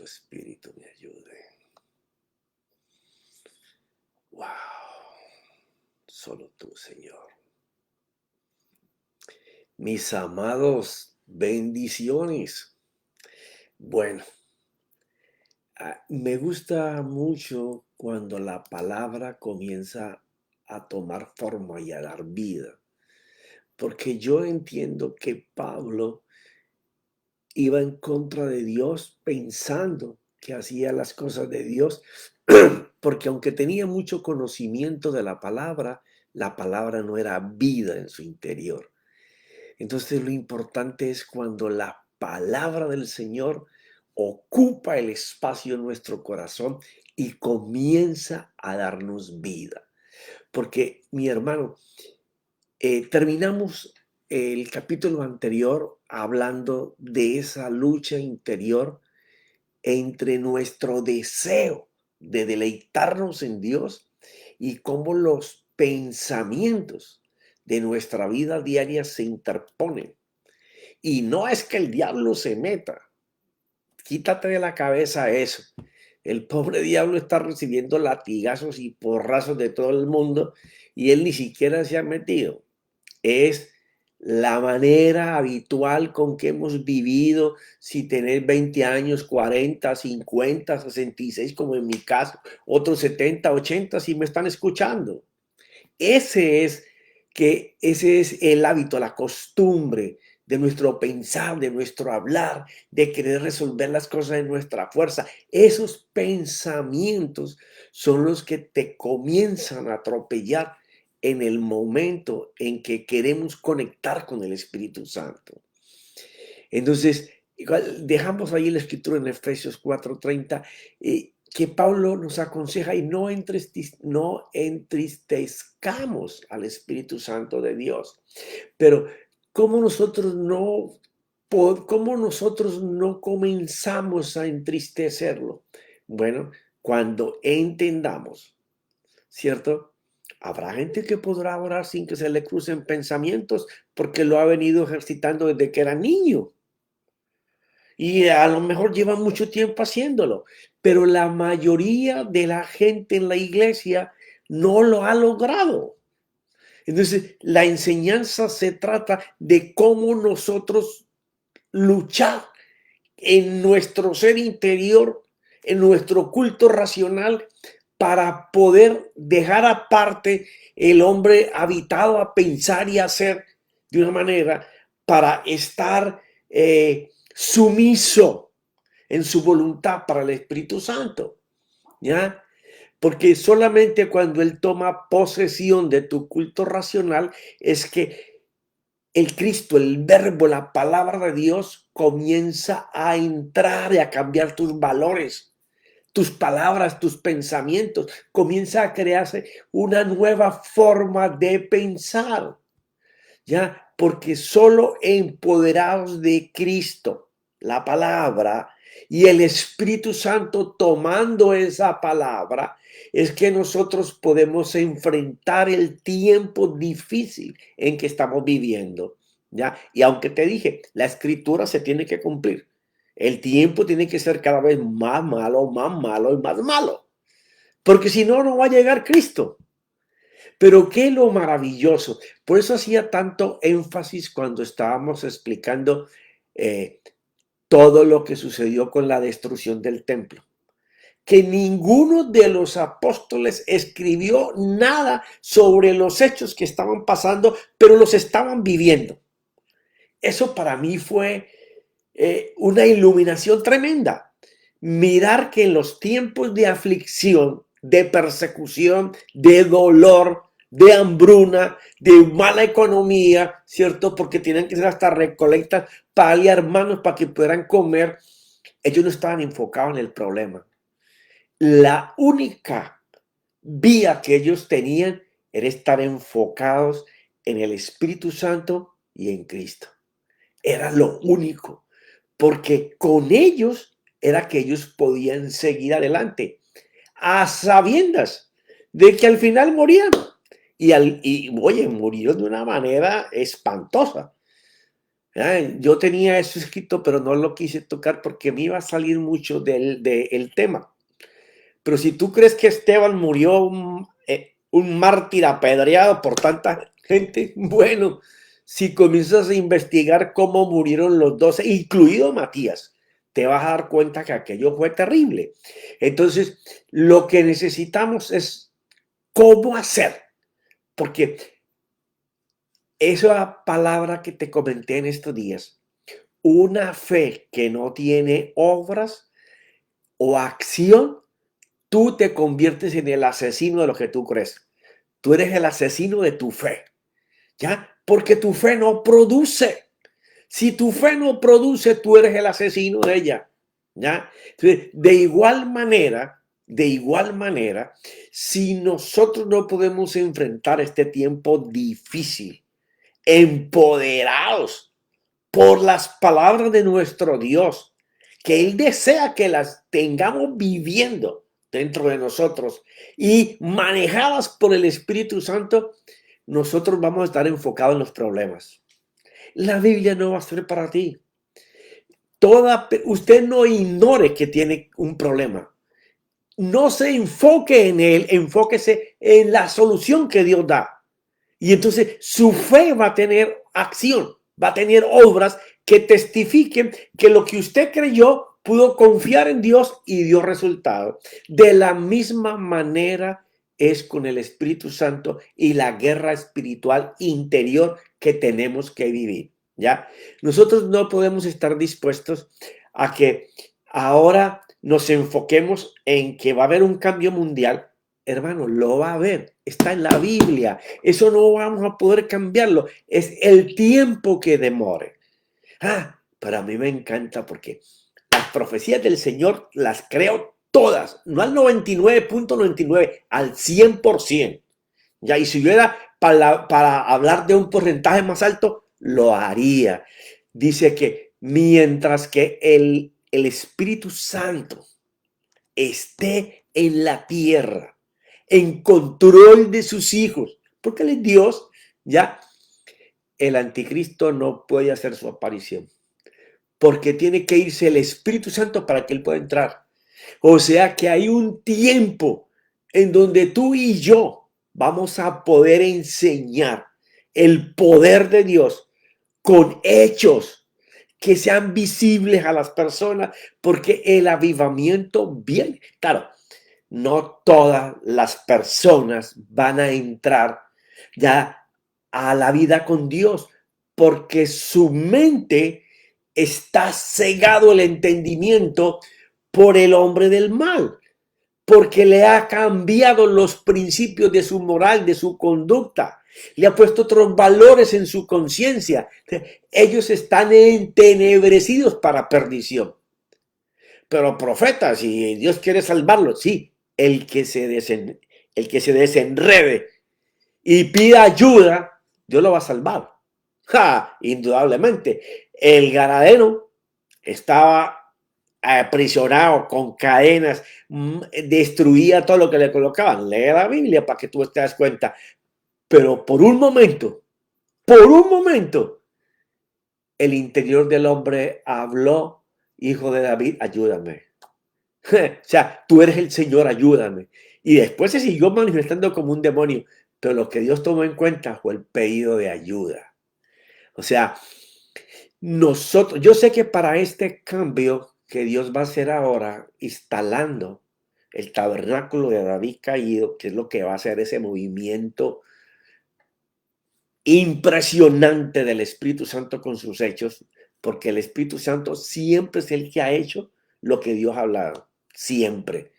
tu espíritu me ayude. Wow, solo tú, Señor. Mis amados, bendiciones. Bueno, me gusta mucho cuando la palabra comienza a tomar forma y a dar vida, porque yo entiendo que Pablo iba en contra de Dios pensando que hacía las cosas de Dios, porque aunque tenía mucho conocimiento de la palabra no era vida en su interior. Entonces lo importante es cuando la palabra del Señor ocupa el espacio en nuestro corazón y comienza a darnos vida. Porque, mi hermano, terminamos el capítulo anterior hablando de esa lucha interior entre nuestro deseo de deleitarnos en Dios y cómo los pensamientos de nuestra vida diaria se interponen. Y no es que el diablo se meta, quítate de la cabeza eso. El pobre diablo está recibiendo latigazos y porrazos de todo el mundo y él ni siquiera se ha metido. Es la manera habitual con que hemos vivido, si tener 20 años, 40, 50, 66, como en mi caso, otros 70, 80, si me están escuchando. Ese es el hábito, la costumbre de nuestro pensar, de nuestro hablar, de querer resolver las cosas de nuestra fuerza. Esos pensamientos son los que te comienzan a atropellar en el momento en que queremos conectar con el Espíritu Santo. Entonces, dejamos ahí la escritura en Efesios 4:30, que Pablo nos aconseja y no entristezcamos al Espíritu Santo de Dios. Pero, ¿cómo nosotros no comenzamos a entristecerlo? Bueno, cuando entendamos, ¿cierto? Habrá gente que podrá orar sin que se le crucen pensamientos porque lo ha venido ejercitando desde que era niño. Y a lo mejor lleva mucho tiempo haciéndolo, pero la mayoría de la gente en la iglesia no lo ha logrado. Entonces, la enseñanza se trata de cómo nosotros luchar en nuestro ser interior, en nuestro culto racional, para poder dejar aparte el hombre habitado a pensar y hacer de una manera para estar sumiso en su voluntad para el Espíritu Santo, ¿ya? Porque solamente cuando Él toma posesión de tu culto racional es que el Cristo, el verbo, la palabra de Dios comienza a entrar y a cambiar tus valores, tus palabras, tus pensamientos. Comienza a crearse una nueva forma de pensar, ¿ya? Porque solo empoderados de Cristo, la palabra, y el Espíritu Santo tomando esa palabra, es que nosotros podemos enfrentar el tiempo difícil en que estamos viviendo, ¿ya? Y aunque te dije, la escritura se tiene que cumplir. El tiempo tiene que ser cada vez más malo y más malo. Porque si no, no va a llegar Cristo. Pero qué lo maravilloso. Por eso hacía tanto énfasis cuando estábamos explicando todo lo que sucedió con la destrucción del templo. Que ninguno de los apóstoles escribió nada sobre los hechos que estaban pasando, pero los estaban viviendo. Eso para mí fue una iluminación tremenda. Mirar que en los tiempos de aflicción, de persecución, de dolor, de hambruna, de mala economía, ¿cierto? Porque tienen que ser hasta recolectas para darle a hermanos para que puedan comer. Ellos no estaban enfocados en el problema. La única vía que ellos tenían era estar enfocados en el Espíritu Santo y en Cristo. Era lo único, porque con ellos era que ellos podían seguir adelante, a sabiendas de que al final morían. Y oye, murieron de una manera espantosa. Yo tenía eso escrito, pero no lo quise tocar porque me iba a salir mucho del tema. Pero si tú crees que Esteban murió un mártir apedreado por tanta gente, bueno, si comienzas a investigar cómo murieron los 12, incluido Matías, te vas a dar cuenta que aquello fue terrible. Entonces, lo que necesitamos es cómo hacer, porque esa palabra que te comenté en estos días, una fe que no tiene obras o acción, tú te conviertes en el asesino de lo que tú crees. Tú eres el asesino de tu fe, ¿ya? Porque tu fe no produce. Si tu fe no produce, tú eres el asesino de ella, ¿ya? Entonces, de igual manera, si nosotros no podemos enfrentar este tiempo difícil, empoderados por las palabras de nuestro Dios, que Él desea que las tengamos viviendo dentro de nosotros y manejadas por el Espíritu Santo, nosotros vamos a estar enfocados en los problemas. La Biblia no va a ser para ti. Usted no ignore que tiene un problema. No se enfoque en él, enfóquese en la solución que Dios da. Y entonces su fe va a tener acción, va a tener obras que testifiquen que lo que usted creyó pudo confiar en Dios y dio resultado. De la misma manera es con el Espíritu Santo y la guerra espiritual interior que tenemos que vivir, ¿ya? Nosotros no podemos estar dispuestos a que ahora nos enfoquemos en que va a haber un cambio mundial. Hermano, lo va a haber, está en la Biblia, eso no vamos a poder cambiarlo, es el tiempo que demore. Pero a mí me encanta porque las profecías del Señor las creo todas, no al 99.99, al 100%. Ya, y si hubiera para hablar de un porcentaje más alto, lo haría. Dice que mientras que el Espíritu Santo esté en la tierra, en control de sus hijos, porque Él es Dios, ya el anticristo no puede hacer su aparición, porque tiene que irse el Espíritu Santo para que Él pueda entrar. O sea que hay un tiempo en donde tú y yo vamos a poder enseñar el poder de Dios con hechos que sean visibles a las personas, porque el avivamiento viene. Claro, no todas las personas van a entrar ya a la vida con Dios, porque su mente está cegado el entendimiento por el hombre del mal, porque le ha cambiado los principios de su moral, de su conducta, le ha puesto otros valores en su conciencia. Ellos están entenebrecidos para perdición. Pero profetas, si Dios quiere salvarlos, sí, el que se desenrede y pida ayuda, Dios lo va a salvar. Indudablemente. El ganadero estaba aprisionado con cadenas, destruía todo lo que le colocaban. Lee la Biblia para que tú te das cuenta. Pero por un momento, el interior del hombre habló: hijo de David, ayúdame. O sea, tú eres el Señor, ayúdame. Y después se siguió manifestando como un demonio, pero lo que Dios tomó en cuenta fue el pedido de ayuda. O sea, yo sé que para este cambio que Dios va a hacer ahora, instalando el tabernáculo de David caído, que es lo que va a hacer ese movimiento impresionante del Espíritu Santo con sus hechos, porque el Espíritu Santo siempre es el que ha hecho lo que Dios ha hablado, siempre.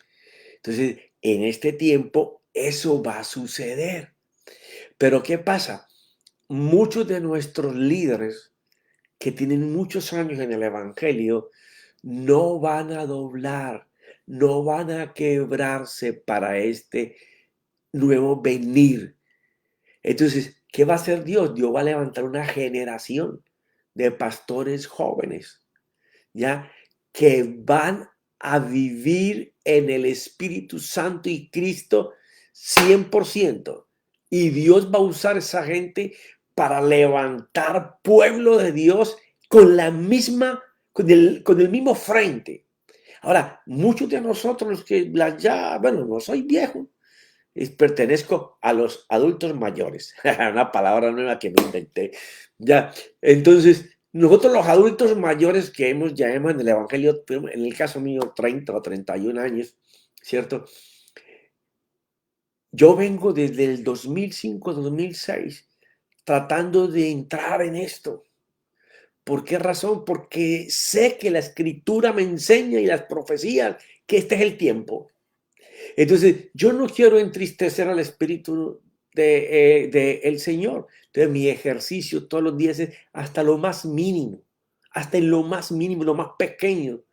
Entonces, en este tiempo, eso va a suceder. Pero ¿qué pasa? Muchos de nuestros líderes que tienen muchos años en el Evangelio no van a doblar, no van a quebrarse para este nuevo venir. Entonces, ¿qué va a hacer Dios? Dios va a levantar una generación de pastores jóvenes, ¿ya? Que van a vivir en el Espíritu Santo y Cristo 100%. Y Dios va a usar esa gente para levantar pueblo de Dios con la misma, con el mismo frente. Ahora, muchos de nosotros los que ya, bueno, no soy viejo, pertenezco a los adultos mayores, una palabra nueva que me inventé. Ya, entonces, nosotros los adultos mayores que ya hemos en el Evangelio, en el caso mío, 30 o 31 años, ¿cierto? Yo vengo desde el 2005, 2006, tratando de entrar en esto. ¿Por qué razón? Porque sé que la escritura me enseña y las profecías que este es el tiempo. Entonces, yo no quiero entristecer al Espíritu de el Señor. Entonces, mi ejercicio todos los días es hasta lo más mínimo, hasta en lo más mínimo, lo más pequeño.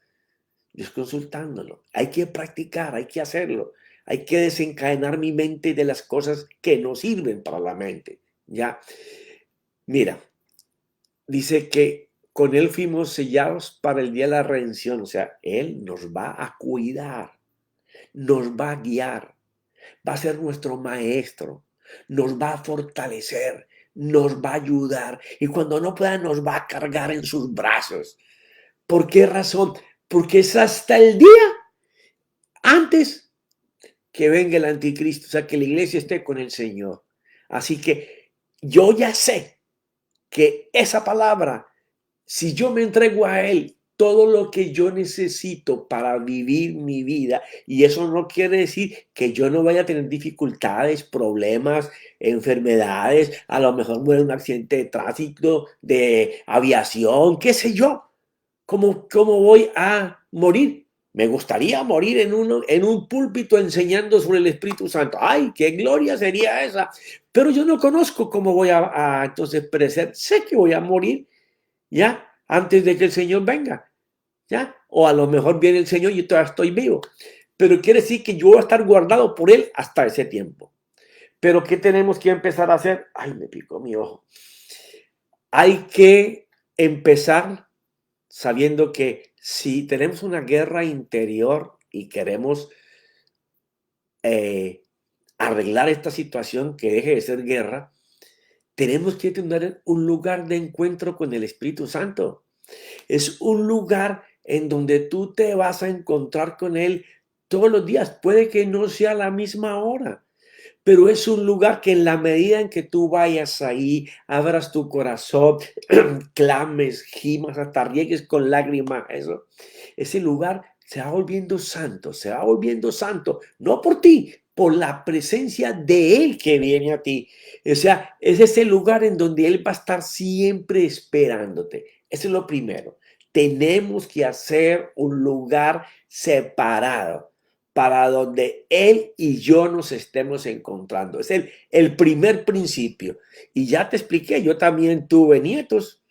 Dios consultándolo. Hay que practicar, hay que hacerlo. Hay que desencadenar mi mente de las cosas que no sirven para la mente. Ya, mira, dice que con Él fuimos sellados para el día de la redención. O sea, Él nos va a cuidar, nos va a guiar, va a ser nuestro maestro, nos va a fortalecer, nos va a ayudar y cuando no pueda nos va a cargar en sus brazos. ¿Por qué razón? Porque es hasta el día antes que venga el anticristo, o sea, que la iglesia esté con el Señor. Así que yo ya sé que esa palabra, si yo me entrego a Él, todo lo que yo necesito para vivir mi vida, y eso no quiere decir que yo no vaya a tener dificultades, problemas, enfermedades, a lo mejor muere en un accidente de tránsito, de aviación, qué sé yo. ¿Cómo voy a morir? Me gustaría morir en un púlpito enseñando sobre el Espíritu Santo. ¡Ay, qué gloria sería esa! Pero yo no conozco cómo voy a entonces perecer. Sé que voy a morir, ¿ya? Antes de que el Señor venga, ¿ya? O a lo mejor viene el Señor y yo todavía estoy vivo. Pero quiere decir que yo voy a estar guardado por Él hasta ese tiempo. Pero ¿qué tenemos que empezar a hacer? ¡Ay, me picó mi ojo! Hay que empezar sabiendo que si tenemos una guerra interior y queremos eh, arreglar esta situación que deje de ser guerra, tenemos que tener un lugar de encuentro con el Espíritu Santo. Es un lugar en donde tú te vas a encontrar con Él todos los días. Puede que no sea a la misma hora, pero es un lugar que en la medida en que tú vayas ahí, abras tu corazón, clames, gimas, hasta riegues con lágrimas, ese lugar se va volviendo santo, se va volviendo santo, no por ti, por la presencia de Él que viene a ti. O sea, es ese lugar en donde Él va a estar siempre esperándote. Eso es lo primero. Tenemos que hacer un lugar separado para donde Él y yo nos estemos encontrando. Es el primer principio. Y ya te expliqué, yo también tuve nietos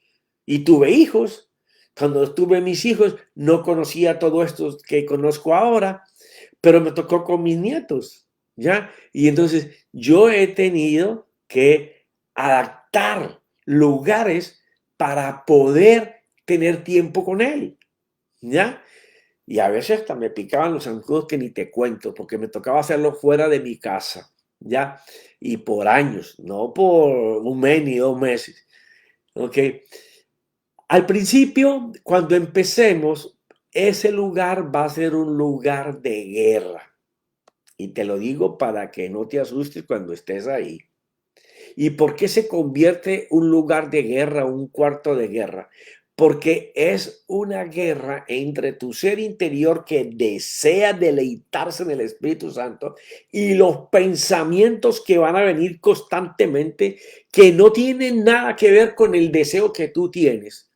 y tuve hijos. Cuando tuve mis hijos, no conocía todo esto que conozco ahora, pero me tocó con mis nietos, ¿ya? Y entonces yo he tenido que adaptar lugares para poder tener tiempo con él, ¿ya? Y a veces hasta me picaban los zancudos que ni te cuento, porque me tocaba hacerlo fuera de mi casa, ¿ya? Y por años, no por un mes ni 2 meses, ¿ok? Al principio, cuando empecemos, ese lugar va a ser un lugar de guerra. Y te lo digo para que no te asustes cuando estés ahí. ¿Y por qué se convierte un lugar de guerra, un cuarto de guerra? Porque es una guerra entre tu ser interior que desea deleitarse en el Espíritu Santo y los pensamientos que van a venir constantemente que no tienen nada que ver con el deseo que tú tienes.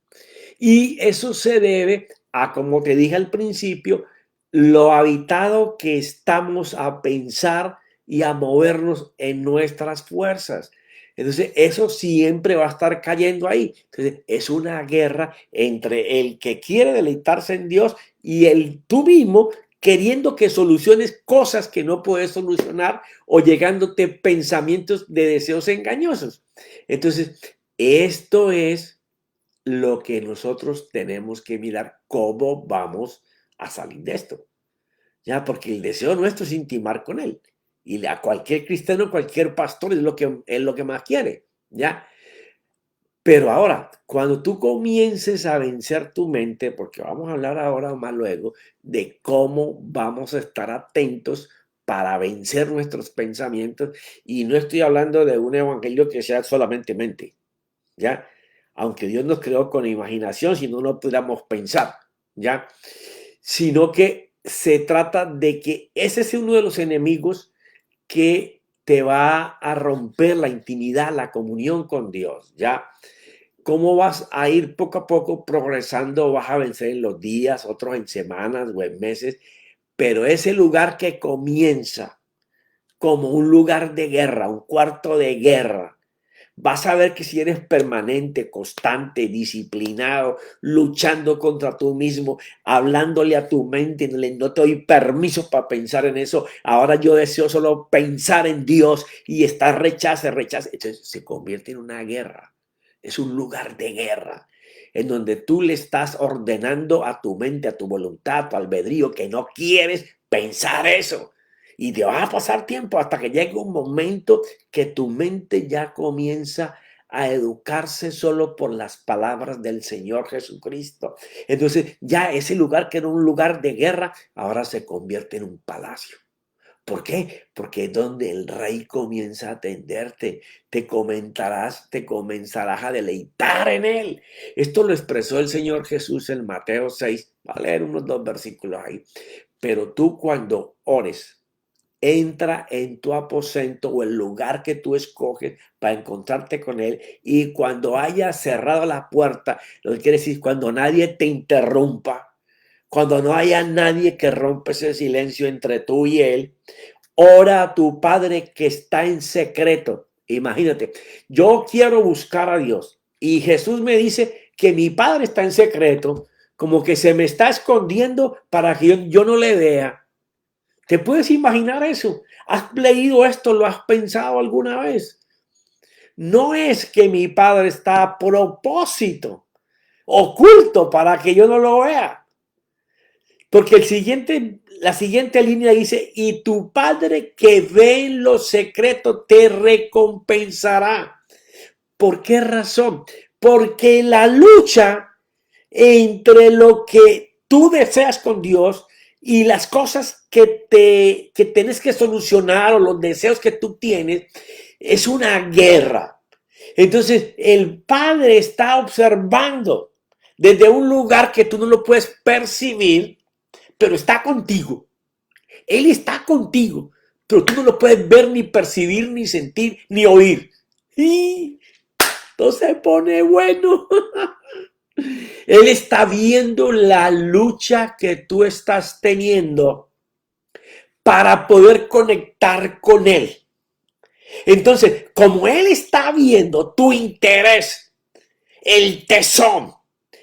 Y eso se debe a, como te dije al principio, lo habitado que estamos a pensar y a movernos en nuestras fuerzas. Entonces, eso siempre va a estar cayendo ahí. Entonces, es una guerra entre el que quiere deleitarse en Dios y el tú mismo queriendo que soluciones cosas que no puedes solucionar o llegándote pensamientos de deseos engañosos. Entonces, esto es lo que nosotros tenemos que mirar cómo vamos a salir de esto, ¿ya? Porque el deseo nuestro es intimar con Él. Y a cualquier cristiano, cualquier pastor es lo que más quiere, ¿ya? Pero ahora, cuando tú comiences a vencer tu mente, porque vamos a hablar ahora más luego de cómo vamos a estar atentos para vencer nuestros pensamientos, y no estoy hablando de un evangelio que sea solamente mente, ¿ya? Aunque Dios nos creó con imaginación, si no, no pudiéramos pensar, ¿ya? Sino que se trata de que ese es uno de los enemigos que te va a romper la intimidad, la comunión con Dios, ¿ya? ¿Cómo vas a ir poco a poco progresando? Vas a vencer en los días, otros en semanas o en meses, pero ese lugar que comienza como un lugar de guerra, un cuarto de guerra, vas a ver que si eres permanente, constante, disciplinado, luchando contra tú mismo, hablándole a tu mente, no te doy permiso para pensar en eso, ahora yo deseo solo pensar en Dios y estar rechace, entonces se convierte en una guerra. Es un lugar de guerra en donde tú le estás ordenando a tu mente, a tu voluntad, a tu albedrío, que no quieres pensar eso. Y te va a pasar tiempo hasta que llegue un momento que tu mente ya comienza a educarse solo por las palabras del Señor Jesucristo. Entonces ya ese lugar que era un lugar de guerra, ahora se convierte en un palacio. ¿Por qué? Porque es donde el rey comienza a atenderte, te comenzarás a deleitar en él. Esto lo expresó el Señor Jesús en Mateo 6. Va a leer unos 2 versículos ahí. Pero tú cuando ores, entra en tu aposento o el lugar que tú escoges para encontrarte con él, y cuando hayas cerrado la puerta, lo que quiere decir, cuando nadie te interrumpa, cuando no haya nadie que rompa ese silencio entre tú y él, ora a tu Padre que está en secreto. Imagínate, yo quiero buscar a Dios y Jesús me dice que mi Padre está en secreto, como que se me está escondiendo para que yo no le vea. ¿Te puedes imaginar eso? ¿Has leído esto? ¿Lo has pensado alguna vez? No es que mi Padre está a propósito, oculto para que yo no lo vea. Porque la siguiente línea dice, y tu Padre que ve en lo secreto te recompensará. ¿Por qué razón? Porque la lucha entre lo que tú deseas con Dios y las cosas que tienes que solucionar, o los deseos que tú tienes, es una guerra. Entonces el Padre está observando desde un lugar que tú no lo puedes percibir, pero está contigo. Él está contigo, pero tú no lo puedes ver, ni percibir, ni sentir, ni oír. Y entonces se pone bueno. Él está viendo la lucha que tú estás teniendo para poder conectar con él. Entonces, como él está viendo tu interés, el tesón,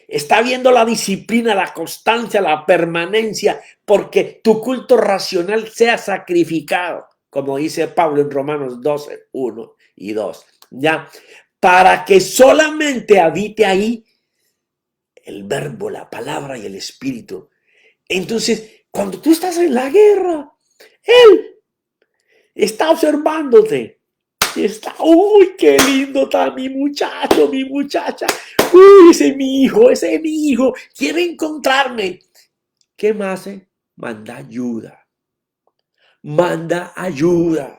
está viendo la disciplina, la constancia, la permanencia, porque tu culto racional sea sacrificado, como dice Pablo en Romanos 12, 1 y 2, ¿ya? Para que solamente habite ahí el verbo, la palabra y el espíritu. Entonces, cuando tú estás en la guerra, él está observándote. Y está, uy, qué lindo está mi muchacho, mi muchacha. Uy, ese es mi hijo, quiere encontrarme. ¿Qué más hace? Manda ayuda. Manda ayuda.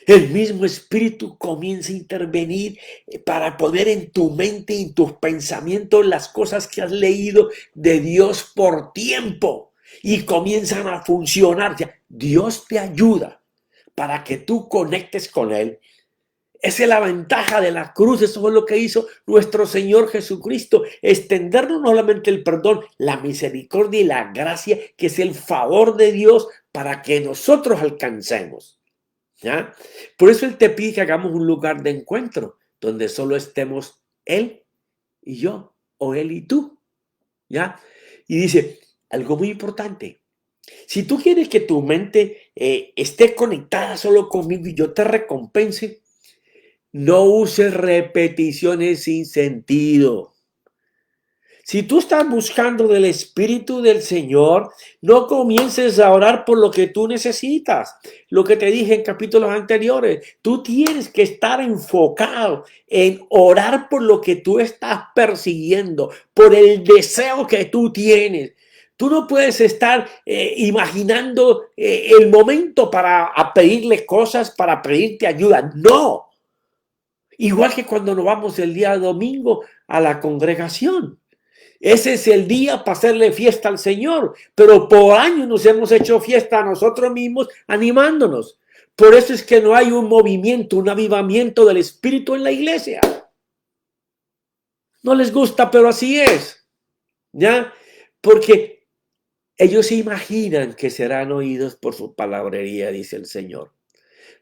El mismo espíritu comienza a intervenir para poner en tu mente y en tus pensamientos las cosas que has leído de Dios por tiempo, y comienzan a funcionar. Dios te ayuda para que tú conectes con Él. Esa es la ventaja de la cruz. Eso es lo que hizo nuestro Señor Jesucristo, extendernos no solamente el perdón, la misericordia y la gracia, que es el favor de Dios, para que nosotros alcancemos. ¿Ya? Por eso Él te pide que hagamos un lugar de encuentro donde solo estemos Él y yo, o Él y tú, ¿ya? Y dice algo muy importante: si tú quieres que tu mente esté conectada solo conmigo y yo te recompense, no uses repeticiones sin sentido. Si tú estás buscando del Espíritu del Señor, no comiences a orar por lo que tú necesitas. Lo que te dije en capítulos anteriores, tú tienes que estar enfocado en orar por lo que tú estás persiguiendo, por el deseo que tú tienes. Tú no puedes estar imaginando el momento para pedirle cosas, para pedirte ayuda. No. Igual que cuando nos vamos el día domingo a la congregación. Ese es el día para hacerle fiesta al Señor, pero por años nos hemos hecho fiesta a nosotros mismos animándonos. Por eso es que no hay un movimiento, un avivamiento del Espíritu en la iglesia. No les gusta, pero así es. ¿Ya? Porque ellos se imaginan que serán oídos por su palabrería, dice el Señor.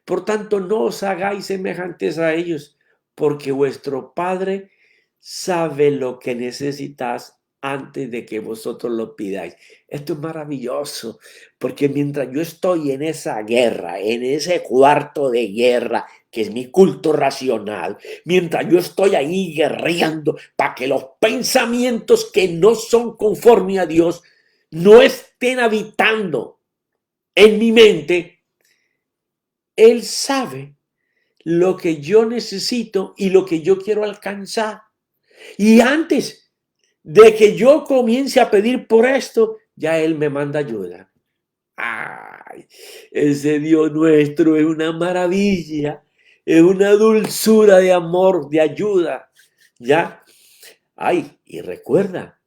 Por tanto, no os hagáis semejantes a ellos, porque vuestro Padre sabe lo que necesitáis antes de que vosotros lo pidáis. Esto es maravilloso, porque mientras yo estoy en esa guerra, en ese cuarto de guerra, que es mi culto racional, mientras yo estoy ahí guerreando para que los pensamientos que no son conforme a Dios no estén habitando en mi mente, Él sabe lo que yo necesito y lo que yo quiero alcanzar. Y antes de que yo comience a pedir por esto, ya Él me manda ayuda. Ay, ese Dios nuestro es una maravilla, es una dulzura de amor, de ayuda. ¿Ya? Ay, y recuerda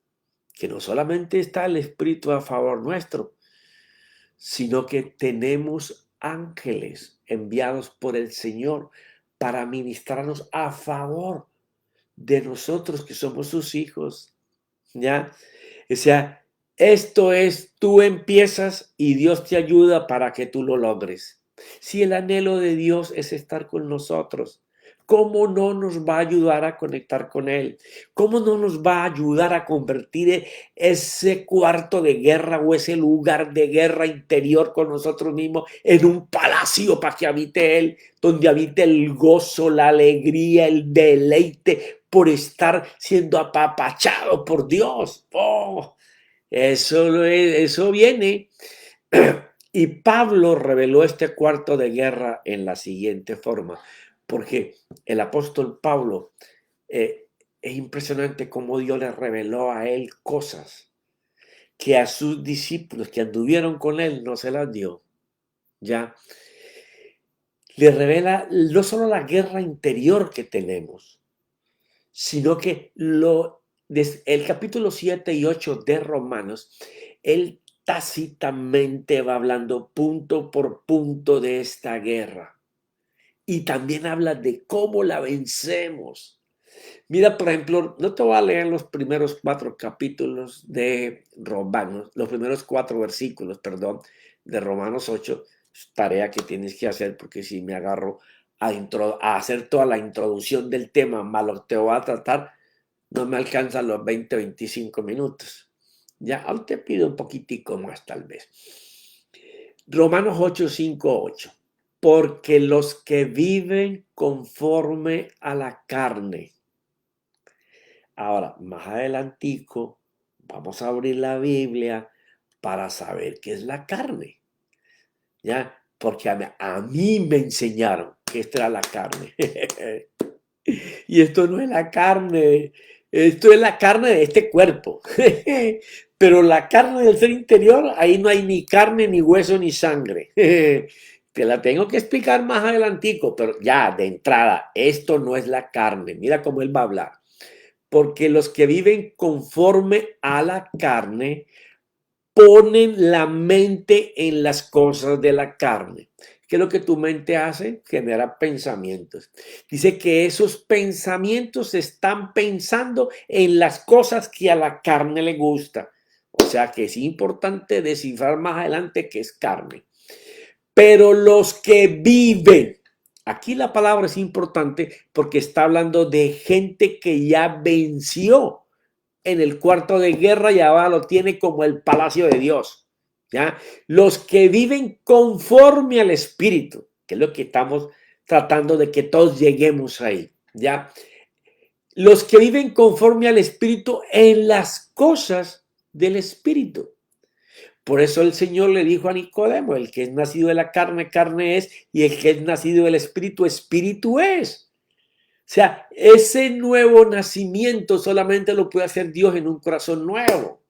que no solamente está el Espíritu a favor nuestro, sino que tenemos ángeles enviados por el Señor para ministrarnos a favor de nosotros que somos sus hijos, ¿ya? O sea, esto es, tú empiezas y Dios te ayuda para que tú lo logres. Si el anhelo de Dios es estar con nosotros, ¿cómo no nos va a ayudar a conectar con Él? ¿Cómo no nos va a ayudar a convertir ese cuarto de guerra o ese lugar de guerra interior con nosotros mismos en un palacio para que habite Él, donde habite el gozo, la alegría, el deleite por estar siendo apapachado por Dios? Oh, eso viene. Y Pablo reveló este cuarto de guerra en la siguiente forma, porque el apóstol Pablo, es impresionante cómo Dios le reveló a él cosas que a sus discípulos que anduvieron con él no se las dio. Ya le revela no solo la guerra interior que tenemos, sino que el capítulo 7 y 8 de Romanos, él tácitamente va hablando punto por punto de esta guerra. Y también habla de cómo la vencemos. Mira, por ejemplo, no te voy a leer los primeros 4 capítulos de Romanos, los primeros 4 versículos, perdón, de Romanos 8, tarea que tienes que hacer, porque si me agarro a hacer toda la introducción del tema, malo te voy a tratar, no me alcanzan los 20, 25 minutos. Ya, aún te pido un poquitico más tal vez. Romanos 8, 5, 8. Porque los que viven conforme a la carne. Ahora, más adelantico, vamos a abrir la Biblia para saber qué es la carne. ¿Ya? Porque a mí me enseñaron que esta era la carne. Y esto no es la carne, esto es la carne de este cuerpo. Pero la carne del ser interior, ahí no hay ni carne, ni hueso, ni sangre. Te la tengo que explicar más adelantico, pero ya de entrada, esto no es la carne. Mira cómo él va a hablar. Porque los que viven conforme a la carne ponen la mente en las cosas de la carne. ¿Qué es lo que tu mente hace? Genera pensamientos. Dice que esos pensamientos están pensando en las cosas que a la carne le gusta. O sea que es importante descifrar más adelante qué es carne. Pero los que viven, aquí la palabra es importante porque está hablando de gente que ya venció en el cuarto de guerra y ahora lo tiene como el palacio de Dios. ¿Ya? Los que viven conforme al Espíritu, que es lo que estamos tratando de que todos lleguemos ahí. ¿Ya? los que viven conforme al Espíritu en las cosas del Espíritu. Por eso el Señor le dijo a Nicodemo, el que es nacido de la carne, carne es, y el que es nacido del Espíritu, Espíritu es. O sea, ese nuevo nacimiento solamente lo puede hacer Dios en un corazón nuevo,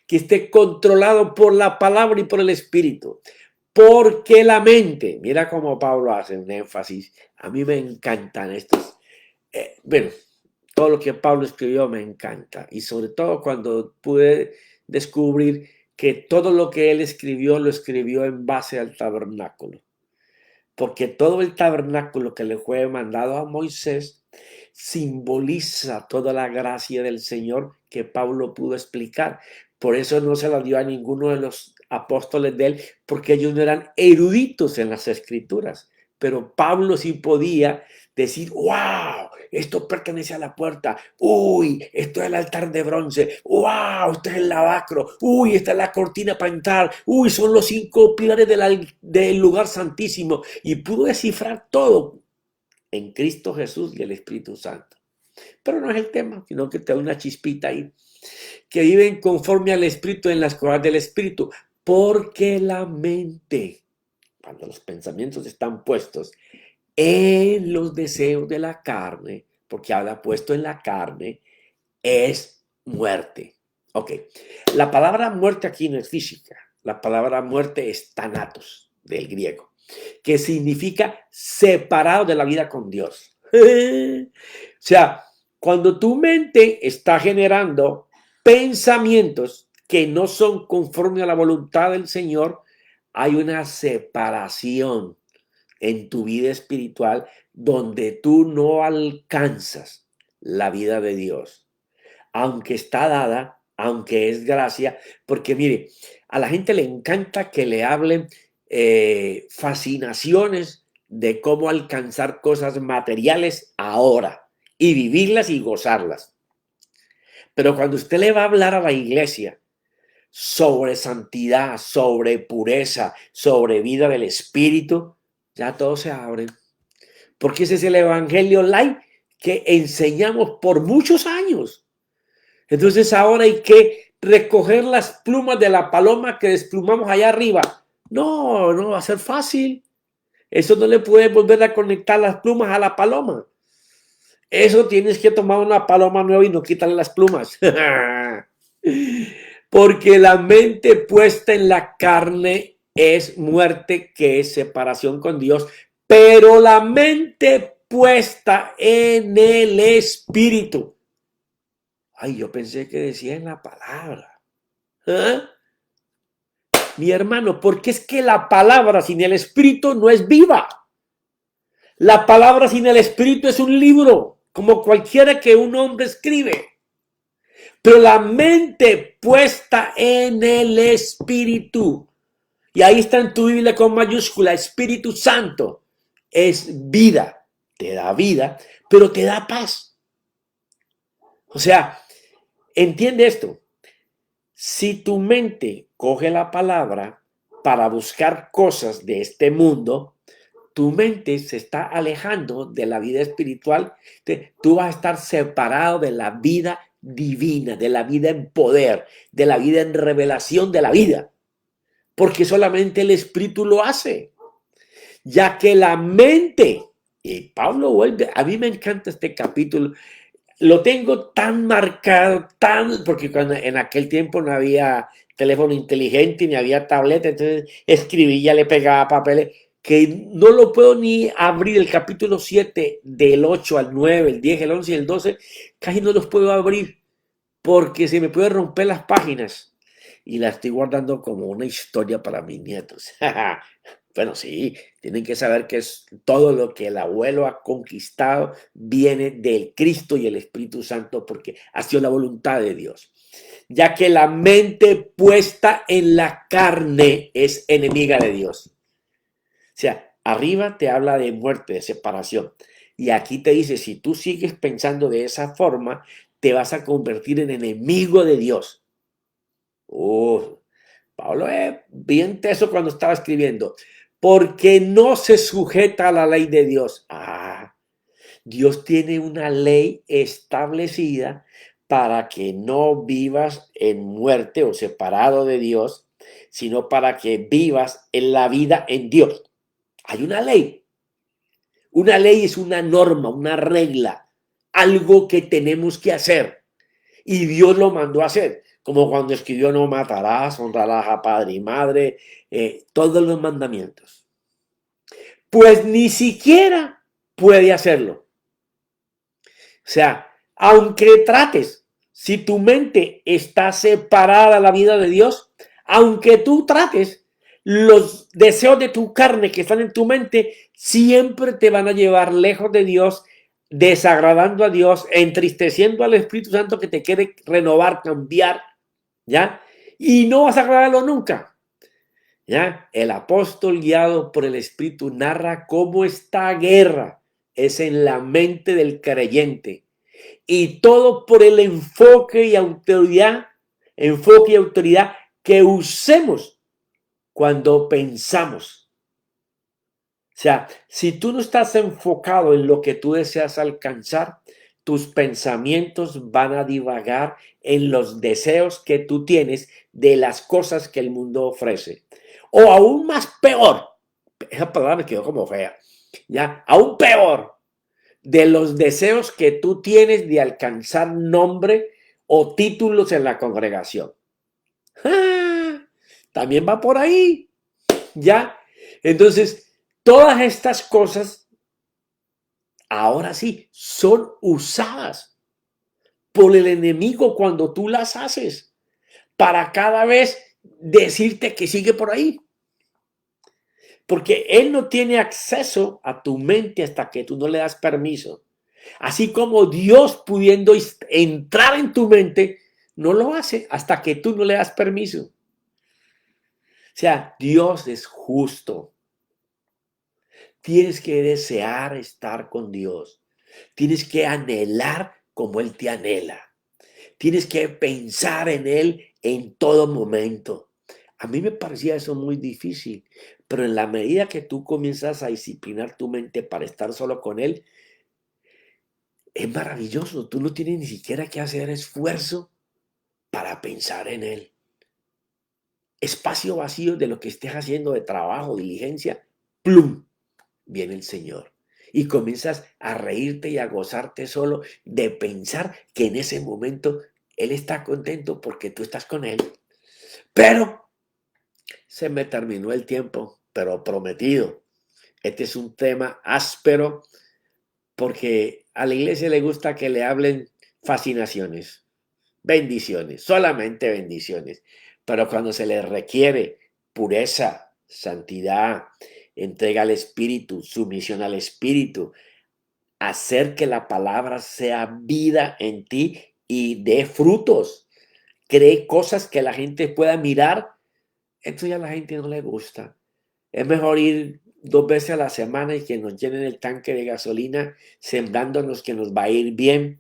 que esté controlado por la palabra y por el Espíritu. Porque la mente, mira cómo Pablo hace un énfasis, a mí me encantan estos. Bueno, todo lo que Pablo escribió me encanta, y sobre todo cuando pude descubrir que todo lo que él escribió lo escribió en base al tabernáculo, porque todo el tabernáculo que le fue mandado a Moisés simboliza toda la gracia del Señor que Pablo pudo explicar. Por eso no se la dio a ninguno de los apóstoles de él, porque ellos no eran eruditos en las escrituras. Pero Pablo sí podía decir, wow, esto pertenece a la puerta, uy, esto es el altar de bronce, wow, esto es el lavacro, uy, esta es la cortina para entrar, uy, son los 5 pilares del lugar santísimo, y pudo descifrar todo en Cristo Jesús y el Espíritu Santo. Pero no es el tema, sino que te da una chispita ahí, que viven conforme al Espíritu en las cosas del Espíritu, porque la mente, cuando los pensamientos están puestos en los deseos de la carne, porque habla puesto en la carne, es muerte. Ok, la palabra muerte aquí no es física, la palabra muerte es thanatos, del griego, que significa separado de la vida con Dios. O sea, cuando tu mente está generando pensamientos que no son conforme a la voluntad del Señor, hay una separación en tu vida espiritual donde tú no alcanzas la vida de Dios, aunque está dada, aunque es gracia, porque mire, a la gente le encanta que le hablen fascinaciones de cómo alcanzar cosas materiales ahora y vivirlas y gozarlas. Pero cuando usted le va a hablar a la iglesia sobre santidad, sobre pureza, sobre vida del espíritu, ya todo se abre. Porque ese es el evangelio light que enseñamos por muchos años. Entonces ahora hay que recoger las plumas de la paloma que desplumamos allá arriba. No, no va a ser fácil. Eso no le puedes volver a conectar las plumas a la paloma. Eso tienes que tomar una paloma nueva y no quitarle las plumas. Porque la mente puesta en la carne es muerte, que es separación con Dios. Pero la mente puesta en el espíritu. Ay, yo pensé que decía en la palabra. ¿Ah? Mi hermano, porque es que la palabra sin el espíritu no es viva. La palabra sin el espíritu es un libro, como cualquiera que un hombre escribe. Pero la mente puesta en el espíritu, y ahí está en tu Biblia con mayúscula, Espíritu Santo, es vida, te da vida, pero te da paz. O sea, entiende esto. Si tu mente coge la palabra para buscar cosas de este mundo, tu mente se está alejando de la vida espiritual. Tú vas a estar separado de la vida divina, de la vida en poder, de la vida en revelación de la vida, porque solamente el espíritu lo hace, ya que la mente, y Pablo vuelve, a mí me encanta este capítulo, lo tengo tan marcado, porque cuando en aquel tiempo no había teléfono inteligente ni había tableta, entonces escribía, le pegaba papeles, que no lo puedo ni abrir. El capítulo 7 del 8 al 9, el 10, el 11 y el 12, casi no los puedo abrir porque se me pueden romper las páginas y la estoy guardando como una historia para mis nietos. Bueno, sí, tienen que saber que es todo lo que el abuelo ha conquistado viene del Cristo y el Espíritu Santo, porque ha sido la voluntad de Dios. Ya que la mente puesta en la carne es enemiga de Dios. O sea, arriba te habla de muerte, de separación. Y aquí te dice, si tú sigues pensando de esa forma, te vas a convertir en enemigo de Dios. Pablo es bien teso cuando estaba escribiendo. Porque no se sujeta a la ley de Dios. Dios tiene una ley establecida para que no vivas en muerte o separado de Dios, sino para que vivas en la vida en Dios. Hay una ley. Una ley es una norma, una regla, algo que tenemos que hacer. Y Dios lo mandó a hacer, como cuando escribió no matarás, honrarás a padre y madre, todos los mandamientos. Pues ni siquiera puede hacerlo. O sea, aunque trates, si tu mente está separada de la vida de Dios, aunque tú trates, los deseos de tu carne que están en tu mente siempre te van a llevar lejos de Dios, desagradando a Dios, entristeciendo al Espíritu Santo que te quiere renovar, cambiar, ¿ya? Y no vas a agradarlo nunca. ¿Ya? El apóstol guiado por el Espíritu narra cómo esta guerra es en la mente del creyente y todo por el enfoque y autoridad que usemos cuando pensamos. O sea, si tú no estás enfocado en lo que tú deseas alcanzar, tus pensamientos van a divagar en los deseos que tú tienes de las cosas que el mundo ofrece. O aún más peor, esa palabra me quedó como fea, ya, aún peor, de los deseos que tú tienes de alcanzar nombre o títulos en la congregación. ¡Ah! También va por ahí, ya. Entonces, todas estas cosas, ahora sí, son usadas por el enemigo cuando tú las haces, para cada vez decirte que sigue por ahí. Porque él no tiene acceso a tu mente hasta que tú no le das permiso. Así como Dios pudiendo entrar en tu mente, no lo hace hasta que tú no le das permiso. O sea, Dios es justo. Tienes que desear estar con Dios. Tienes que anhelar como Él te anhela. Tienes que pensar en Él en todo momento. A mí me parecía eso muy difícil, pero en la medida que tú comienzas a disciplinar tu mente para estar solo con Él, es maravilloso. Tú no tienes ni siquiera que hacer esfuerzo para pensar en Él. Espacio vacío de lo que estés haciendo de trabajo, diligencia, plum, viene el Señor. Y comienzas a reírte y a gozarte solo de pensar que en ese momento Él está contento porque tú estás con Él. Pero se me terminó el tiempo, pero prometido. Este es un tema áspero porque a la iglesia le gusta que le hablen fascinaciones, bendiciones, solamente bendiciones. Pero cuando se le requiere pureza, santidad, entrega al Espíritu, sumisión al Espíritu, hacer que la palabra sea vida en ti y dé frutos, cree cosas que la gente pueda mirar, esto ya a la gente no le gusta. Es mejor ir 2 veces a la semana y que nos llenen el tanque de gasolina, sembrándonos que nos va a ir bien,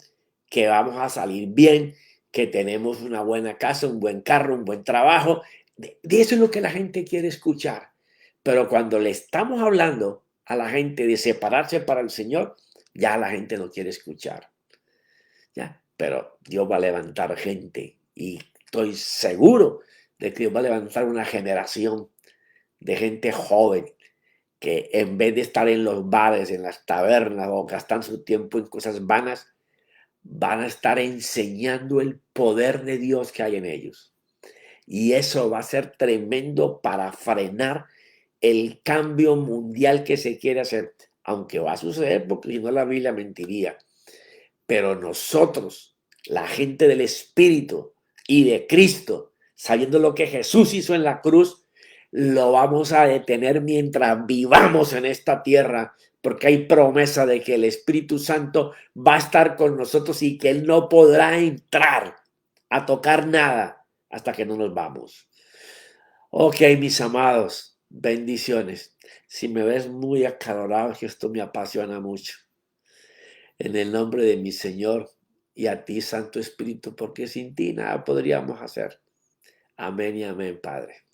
que vamos a salir bien, que tenemos una buena casa, un buen carro, un buen trabajo. De eso es lo que la gente quiere escuchar. Pero cuando le estamos hablando a la gente de separarse para el Señor, ya la gente no quiere escuchar. ¿Ya? Pero Dios va a levantar gente y estoy seguro de que Dios va a levantar una generación de gente joven que en vez de estar en los bares, en las tabernas o gastar su tiempo en cosas vanas, van a estar enseñando el poder de Dios que hay en ellos. Y eso va a ser tremendo para frenar el cambio mundial que se quiere hacer, aunque va a suceder porque si no la Biblia mentiría. Pero nosotros, la gente del Espíritu y de Cristo, sabiendo lo que Jesús hizo en la cruz, lo vamos a detener mientras vivamos en esta tierra, porque hay promesa de que el Espíritu Santo va a estar con nosotros y que Él no podrá entrar a tocar nada hasta que no nos vamos. Ok, mis amados, bendiciones. Si me ves muy acalorado, que esto me apasiona mucho. En el nombre de mi Señor y a ti, Santo Espíritu, porque sin ti nada podríamos hacer. Amén y amén, Padre.